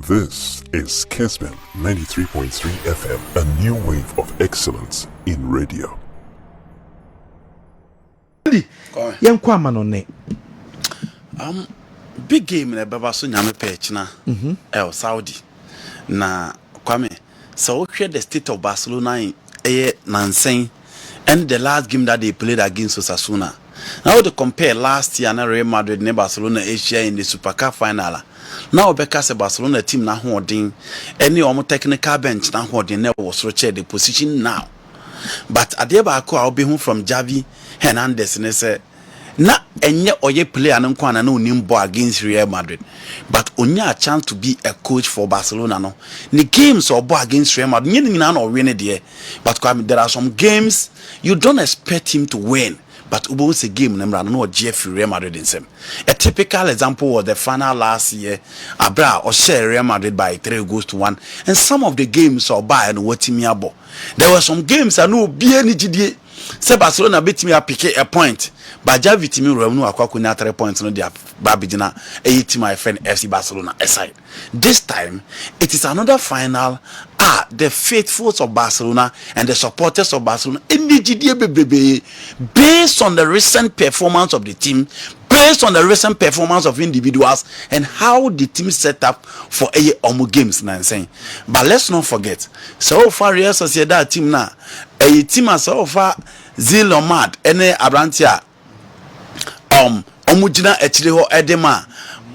This is Kessben 93.3 FM, a new wave of excellence in radio. Andy, yankwa manone. Big game na baba so nyame page na El Saudi. Na kwame, so we the state of Barcelona in Nansen and the last game that they played against Osasuna. Now to compare last year na Real Madrid and Barcelona Asia in the Super Cup final. Now because Barcelona team na holding any omo technical bench na holding na was roche the position now. But adeba ko I'll be home from Javi Hernandez and say na enye oye player no kwana na onimbo against Real Madrid, but onya a chance to be a coach for Barcelona no. The games or ball against Real Madrid nyina na win there, but there are some games you don't expect him to win. But Ubun's a game number no Jeffrey Real Madrid in some. A typical example was the final last year. Abra or share Real Madrid by 3-1. And some of the games or by and what me abo. There were some games I know be any GD. Say Barcelona beat me a pick a point. But Javi Timi Remu Aquacunia 3 points no dia Babidina a my friend FC Barcelona aside. This time it is another final. The faithfuls of Barcelona and the supporters of Barcelona based on the recent performance of the team, based on the recent performance of individuals and how the team set up for a games now saying. But let's not forget, so far Real Sociedad team now a team as so far Zilomad ene Abrantia omujina echiriho edema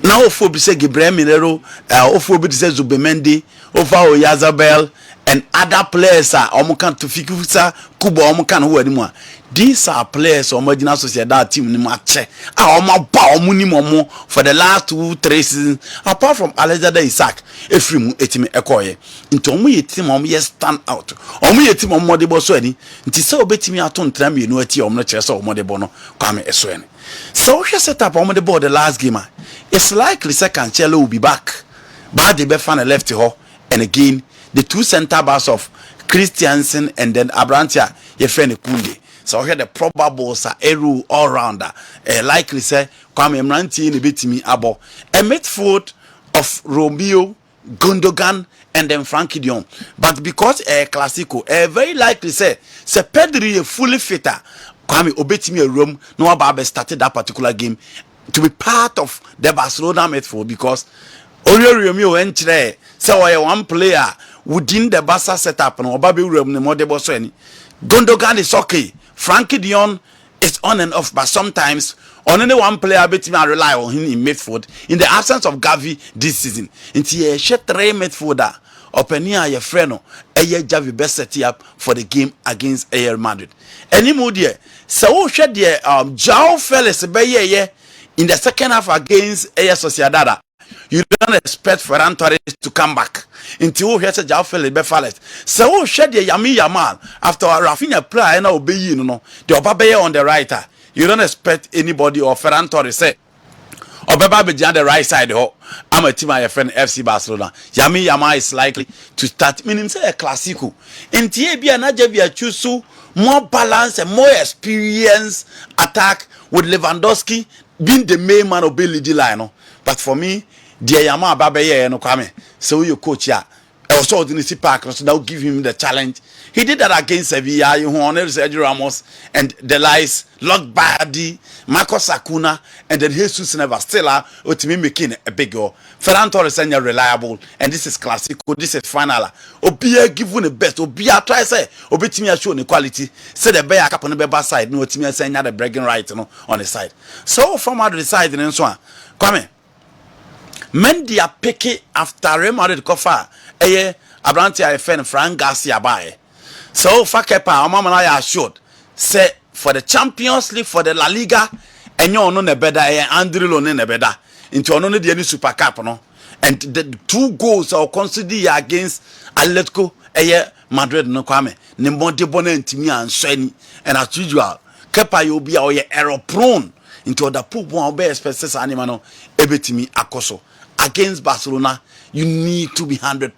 na ofo bi se Gabriel Minero ofo bi se Zubemendi over Oyazabel and other players are omukan to fikusa kubo omukan who anymore. These are players Omojina Sociedad team ni match omaba omuni momo for the last 2-3 seasons apart from Alexander Isaac Efrimu etimi ekoye into omu yetim omu ye stand out omu yetim omu de bo so ani nti se obetimi aton tram ye no ati omu no kire se omu de bo no kwame eso ani so we set up omu de bo the last game it's likely second Cancelo will be back but the Befana left here and again the two center backs of Christiansen and then Abrantia your friend Kunde. So here the probables are Eru all rounder. Likely say Kwame Mranti in a bit me abo. A midfield of Romeo, Gundogan, and then Frankie Dion. But because a Clasico, very likely say Pedri a fully fitter. Kwame obetimi a room. No Ababe started that particular game to be part of the Barcelona midfield because Romeo entry. So one player within the Barca setup and Obabe room the more debo so any. Gundogan is okay. Frankie Dion is on and off, but sometimes only one player between rely on him in midfield in the absence of Gavi this season. Into a short 3 midfielder, Openia your friend, Javi best set up for the game against Real Madrid. Any mood here, so shed the João Felix Baye in the second half against Real Sociedad. You don't expect Ferran Torres to come back until we hear João Felix be fallet. So shed the Yami Yamal after Rafinha play and obey you know the Obabe on the right. You don't expect anybody or Ferran Torres say Obaba be on the right side. I'm a team my friend FC Barcelona. Yami Yamal is likely to start. Meaning say a Clasico. In TAB and Ajabia choose more balance and more experience attack with Lewandowski being the main man of Billy Dilano. But for me, dear Yama Babaye no Kwame, so you coach ya. Also, Dinisi Park, so now give him the challenge. He did that against Sevilla, you honored Sergio Ramos and the lies, Lord Bardi, Marcos Acuna, and then Jesus Never Stella, or to me making a big goal. Ferran Torres is reliable, and this is Clasico, this is final. Obia give one the best, Obia try say, Obitimia show the quality, say the bear cap on the back side, no Timia saying the bragging right on the side. So from other side and so on. Kwame. Men they are picking after Real Madrid kofa Abrantia friend Frank Garcia by. So Fakepa mama na assured say for the Champions League for the La Liga and you no ne better Andrew Lone ne better into no the Super Cup no and the 2 goals are considered against Atletico Madrid no Kwame ne monte bonentimi answani and as usual Kepa you be error prone into the poop one be expected animal no ebetimi akoso. Against Barcelona, you need to be 100%.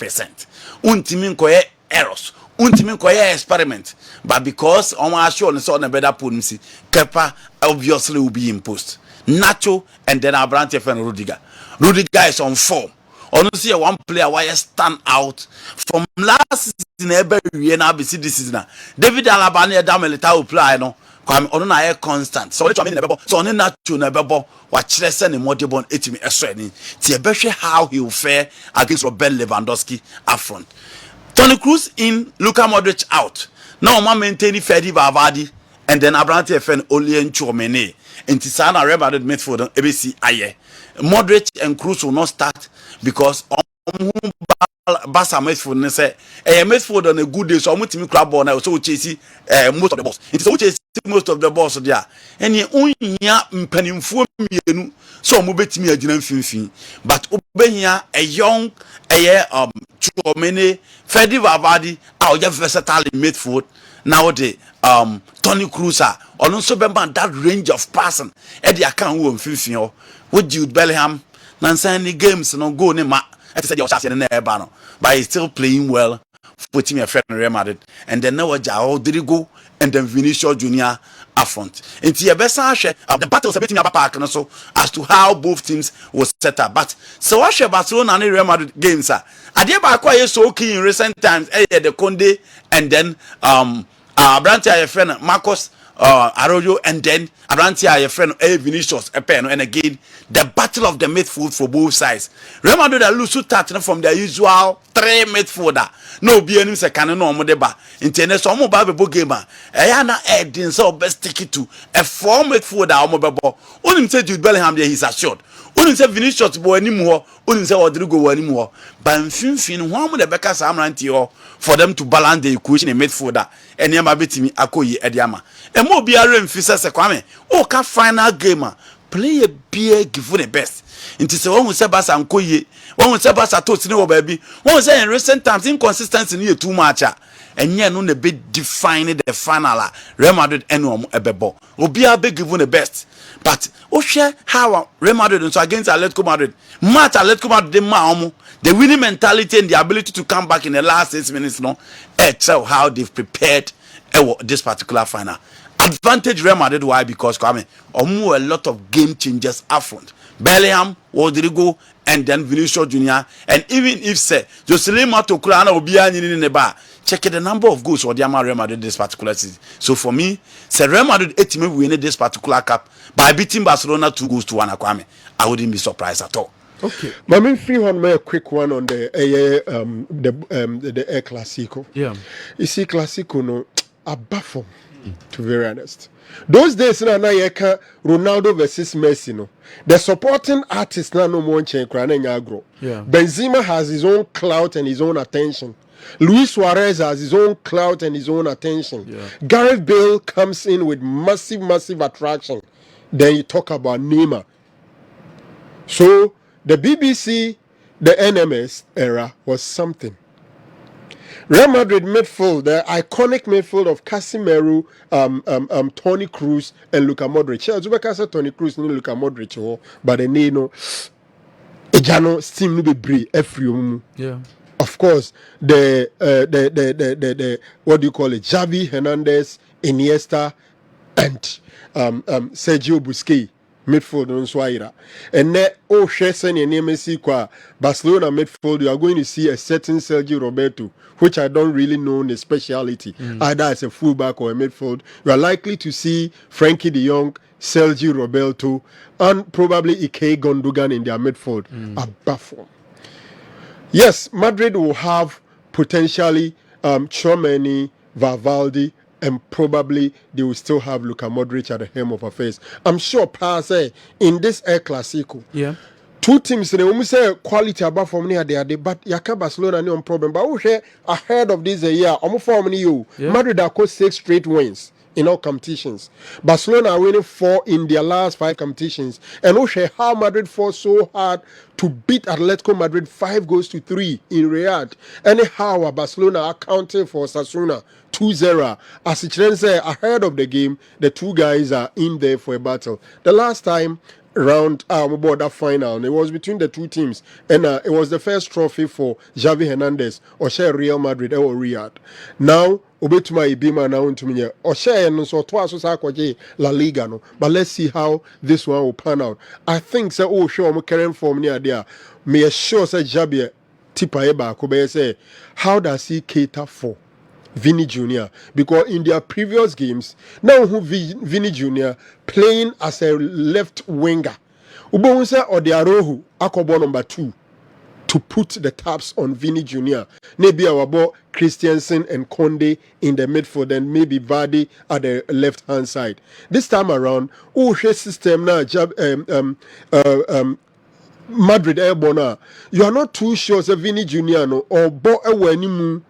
Untimin koye errors, untimin koye experiment. But because Omar Ashon is on a better potency, Kepa obviously will be imposed. Nacho and then Abrante and Rudiger. Rudiger is on form. honestly one player why stand out from last season ever we na be see this season David Alaba na da Militao play no kwame ono na constant so let me na bebo so ono na tu na bebo wa kire se ne modibon etimi eso ani ti e behwe how he will fare against Robert Lewandowski up front. Toni Kroos in, Luka Modric out. Now man maintaining Fedi Valverde and then Abrante FN Olien Chouameni. And Tisana Real Madrid midfield ABC Aye. Modric and Kroos will not start because Barca midfield ne say midfield on a good day so mutimi club ball now so chase most of the balls. It is so chase most of the balls there. And ye unya mpanimfo mienu so mo betimi agina mfimfin but obehia a young Chouameni Fedi Valverde our versatile midfield now the Toni Kroos on also bemba that range of passing e dey account who mfimfin with Jude Bellingham nansani games no go ne ma e say your chance na e ba no but he's still playing well for team friend Real Madrid and then now Rodrigo and then Vinicius Junior up front. Into your best the battles a bit in park and so as to how both teams was set up. But so I share Barcelona and Real Madrid games are they back quite so key in recent times. The Conde and then Brantia your friend Marcos Arroyo and then Brantia your friend Vinicius Epeno and again the battle of the midfield for both sides. Real Madrid are lose to from their usual 3 midfielder. No be any second no mo deba. Internet so mo ba be gamer. E na edin so best stick it to a 4 midfielder o mo bebo. Onim say Jude Bellingham there he's assured. Onim say Vinicius bo anim ho. Onim say Rodrigo bo anim ho. Ba mfimfin ho mo de beka samranti ho for them to balance the equation in midfielder. Ene ma betimi akoyi ediama. E mo biara mfisa se kwame. O ka final gamer. Play a big give the best. Into say one say Barca ankoye. One say Barca to sini wo baby. One say in recent times inconsistency ni too much. And yeah no ne be define the final Real Madrid eno ebebo. Obi a be give the best. But o share how Real Madrid so against Atletico Madrid. Match Atletico Madrid the winning mentality and the ability to come back in the last 6 minutes no. Tell how they've prepared this particular final. Advantage Real Madrid why because a lot of game changers up front. Bellingham, Rodrigo, and then Vinicius Junior, and even if say Jocelyn Mato Kulana will be in the bar, check the number of goals for the Real Madrid this particular season. So for me, say Real Madrid 8 team winning this particular cup by beating Barcelona 2-1 Kwame. I wouldn't be surprised at all. Okay, but me free one a quick one on the Air Clasico. Yeah, you see Clasico no a baffle. To be very honest, those days na Ronaldo versus Messi no. The supporting artist na no more change agro. Yeah. Benzema has his own clout and his own attention. Luis Suarez has his own clout and his own attention. Yeah. Gareth Bale comes in with massive attraction. Then you talk about Neymar. So the BBC, the NMS era was something. Real Madrid midfield, the iconic midfield of Casemiro, Toni Kroos, and Luka Modric. Zubeka said Toni Kroos and Luka Modric, but they need no. Ejano steam no be brave every. Yeah. Of course, the what do you call it? Xavi Hernandez, Iniesta, and Sergio Busquets. Midfield on Swaira. And then Shesen and MSC qua Barcelona midfield, you are going to see a certain Sergio Roberto, which I don't really know the speciality. Either as a fullback or a midfield. You are likely to see Frankie de Jong, Sergio Roberto, and probably Ike Gundogan in their midfield. A baffle. Yes, Madrid will have potentially Tchouameni, Valverde, and probably they will still have Luka Modric at the helm of affairs. I'm sure, in this Air Clasico, yeah, 2 teams, they will say quality above from near there, but Yaka Barcelona no problem. But we ahead of this year, Madrid are got 6 straight wins in all competitions. Barcelona are winning 4 in their last 5 competitions. And we how Madrid fought so hard to beat Atletico Madrid 5-3 in Riyadh. Anyhow, Barcelona are counting for Osasuna 2-0. As it turns out, ahead of the game, the 2 guys are in there for a battle. The last time round about that final, it was between the 2 teams, and it was the first trophy for Xavi Hernandez or Real Madrid or Riyadh. Now Obetuma Ibima now to me or so twice La Liga no, but let's see how this one will pan out. I think so sure I'm carrying from near there. me sure say Jabia tipa eba ko say how does he cater for Vinny Jr. Because in their previous games, now who Vinny Jr. playing as a left winger. Ubonsa or the Arohu Akobo number 2 to put the taps on Vinny Jr. Maybe our boy Christiansen and Conde in the midfield, and maybe Vardy at the left hand side. This time around, system now Madrid Airborne. You are not too sure say Vinny Jr. no or Bo Ewenimu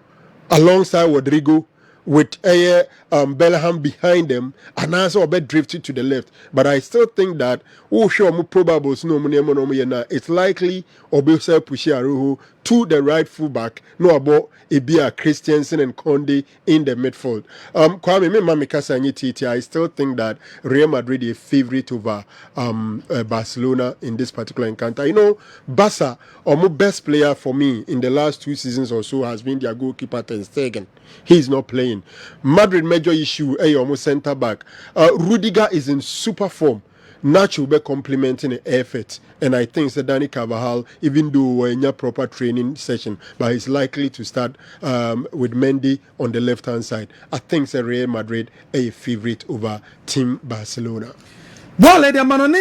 alongside Rodrigo with Bellingham behind them and also a bit drifted to the left. But I still think that probables no it's likely Obisa Pushiaruhu to the right fullback, no about Ibia Christiansen and Conde in the midfield. Kwame Mamikasa, I still think that Real Madrid is favorite over Barcelona in this particular encounter. You know, Barca, my best player for me in the last 2 seasons or so has been their goalkeeper Ter Stegen. He's not playing. Madrid major issue, almost centre back. Rudiger is in super form. Nacho will be complementing the effort, and I think that Dani Carvajal, even though we're in a proper training session, but he's likely to start with Mendy on the left hand side. I think that Real Madrid a favorite over Team Barcelona. Well, lady, I'm on an